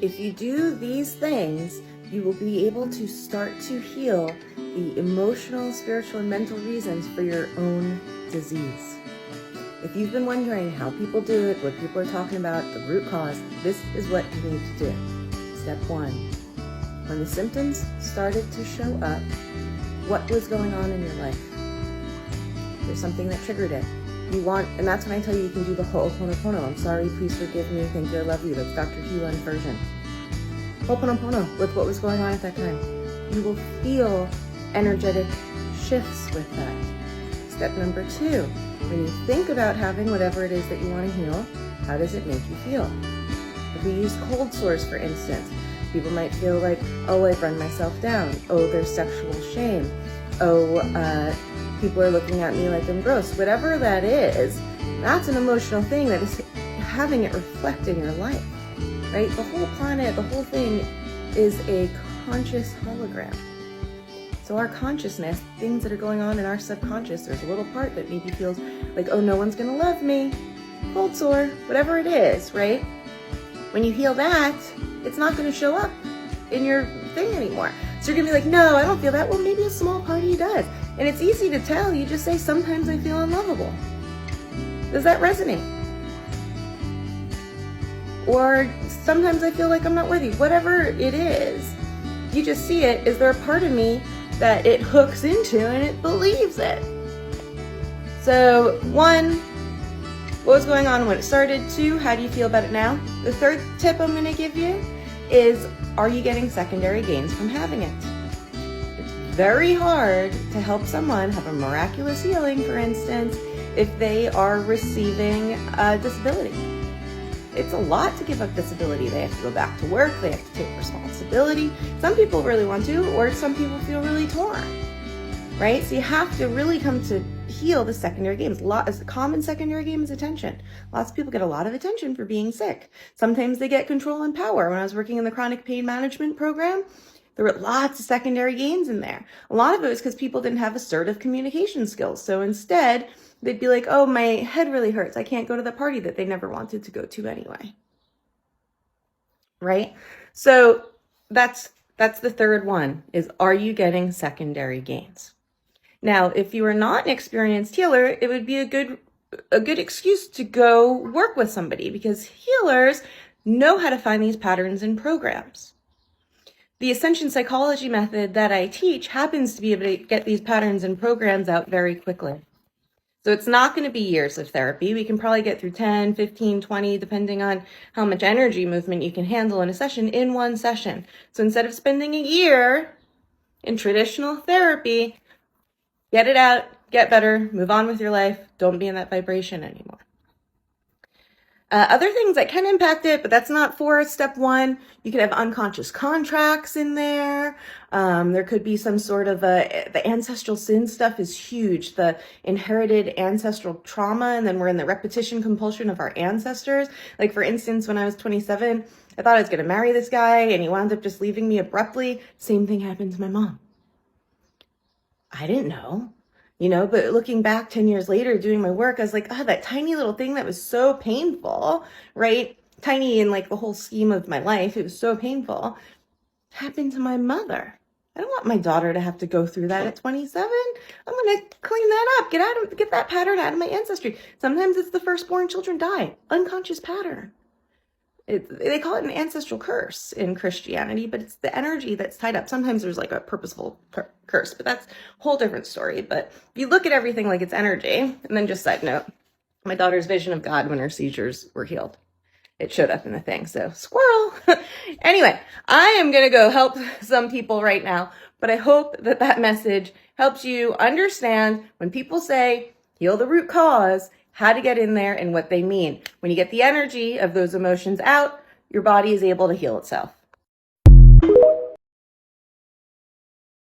If you do these things, you will be able to start to heal the emotional, spiritual, and mental reasons for your own disease. If you've been wondering how people do it, what people are talking about, the root cause, this is what you need to do. Step 1. When the symptoms started to show up, what was going on in your life? There's something that triggered it. And that's when I tell you can do the Ho'oponopono. I'm sorry, please forgive me, thank you, I love you. That's Dr. Healan version. Ho'oponopono with what was going on at that time. You will feel energetic shifts with that. Step number 2, when you think about having whatever it is that you want to heal, how does it make you feel? If we use cold sores, for instance, people might feel like, oh, I've run myself down. Oh, there's sexual shame. Oh, people are looking at me like I'm gross. Whatever that is, that's an emotional thing that is having it reflect in your life, right? The whole planet, the whole thing is a conscious hologram. So our consciousness, things that are going on in our subconscious, there's a little part that maybe feels like, oh, no one's gonna love me, cold sore, whatever it is, right? When you heal that, it's not gonna show up in your thing anymore. So you're gonna be like, no, I don't feel that. Well, maybe a small part of you does. And it's easy to tell. You just say, sometimes I feel unlovable. Does that resonate? Or sometimes I feel like I'm not worthy. Whatever it is, you just see it. Is there a part of me that it hooks into and it believes it? So 1, what was going on when it started? 2, how do you feel about it now? The third tip I'm going to give you is, are you getting secondary gains from having it? It's very hard to help someone have a miraculous healing, for instance, if they are receiving a disability. It's a lot to give up disability. They have to go back to work. They have to take responsibility. Some people really want to, or some people feel really torn, right? So you have to really come to heal the secondary gains. A common secondary game is attention. Lots of people get a lot of attention for being sick. Sometimes they get control and power. When I was working in the chronic pain management program, there were lots of secondary gains in there. A lot of it was because people didn't have assertive communication skills. So instead, they'd be like, oh, my head really hurts. I can't go to the party that they never wanted to go to anyway. Right? So that's the third one, is, are you getting secondary gains? Now, if you are not an experienced healer, it would be a good excuse to go work with somebody, because healers know how to find these patterns in programs. The Ascension Psychology method that I teach happens to be able to get these patterns and programs out very quickly. So it's not going to be years of therapy. We can probably get through 10, 15, 20, depending on how much energy movement you can handle in a session, in one session. So instead of spending a year in traditional therapy, get it out, get better, move on with your life. Don't be in that vibration anymore. Other things that can impact it, but that's not for step 1. You could have unconscious contracts in there. There could be some sort of the ancestral sin stuff is huge. The inherited ancestral trauma, and then we're in the repetition compulsion of our ancestors. Like, for instance, when I was 27, I thought I was going to marry this guy, and he wound up just leaving me abruptly. Same thing happened to my mom. I didn't know. But looking back 10 years later, doing my work, I was like, oh, that tiny little thing that was so painful, right? Tiny in like the whole scheme of my life. It was so painful. Happened to my mother. I don't want my daughter to have to go through that at 27. I'm going to clean that up. Get that pattern out of my ancestry. Sometimes it's the firstborn children die. Unconscious pattern. They call it an ancestral curse in Christianity, but it's the energy that's tied up. Sometimes there's like a purposeful curse, but that's a whole different story. But if you look at everything like it's energy, and then just side note, my daughter's vision of God when her seizures were healed, it showed up in the thing. So squirrel. Anyway, I am going to go help some people right now, but I hope that message helps you understand when people say heal the root cause, how to get in there and what they mean. When you get the energy of those emotions out, your body is able to heal itself.